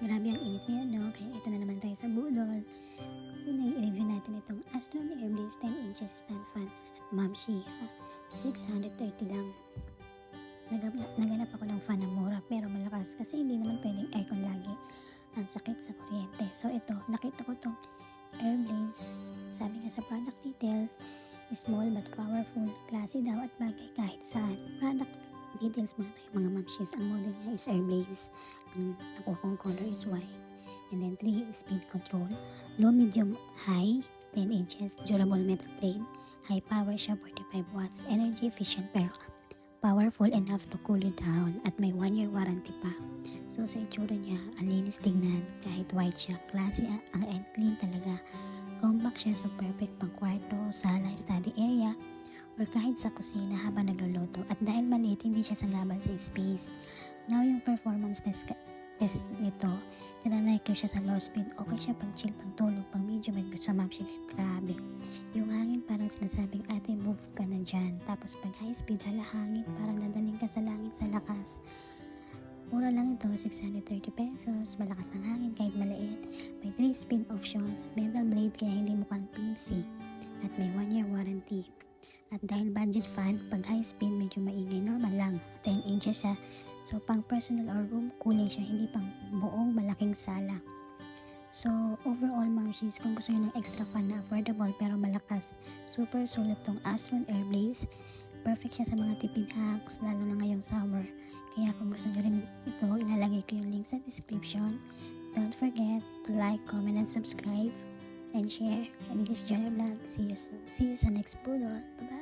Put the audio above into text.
Grabe ang init ngayon, no? Kaya ito na naman tayo sa budol. Tunay, i-review natin itong Astron Airblaze 10 inches stand fan at Mamshi. 630 lang. Naganap ako ng fan na mura pero malakas kasi hindi naman pwedeng aircon lagi. Ang sakit sa kuryente. So ito, nakita ko itong Airblaze. Sabi nga sa product detail, small but powerful, classy daw at bagay kahit saan. Product details muna tayo mga mamshis. Ang model niya is Airblaze. Ang nakuha kong color is white. And then 3 speed control. Low, medium, high, 10 inches. Durable metal plate. High power siya, 45 watts. Energy efficient pero powerful enough to cool you down. At may 1-year warranty pa. So sa itsura niya, ang linis tignan. Kahit white siya, classy ang and clean talaga. Compact siya, so perfect pang kwarto, sala, study area, or kahit sa kusina habang nagluluto. At dahil maliit, hindi siya sanggaban sa space. Now, yung performance test nito, tinanay ko siya sa low speed. Okay siya pang chill, pang tulog, pang medium, and sa map siya, grabe. Yung hangin parang sinasabing, ate, move ka na dyan. Tapos pag high speed, hala hangin, parang nadaling ka sa langit sa lakas. Mura lang ito, 630 pesos. Malakas ang hangin kahit maliit. May 3 speed options, metal blade kaya hindi mukhang PMC. At may 1-year warranty. At dahil budget fan, pag high speed medyo maingay, normal lang. 10 inches siya. So pang personal or room cooling siya, hindi pang buong malaking sala. So overall mamshis, kung gusto nyo ng extra fan na affordable pero malakas, super sulit tong Astron Airblaze. Perfect siya sa mga tipid hacks, lalo na ngayong summer. Kaya kung gusto nyo rin ito, ilalagay ko yung link sa description. Don't forget to like, comment, and subscribe, and share. And this is Johnny Vlog. See you sa next budol. Bye-bye!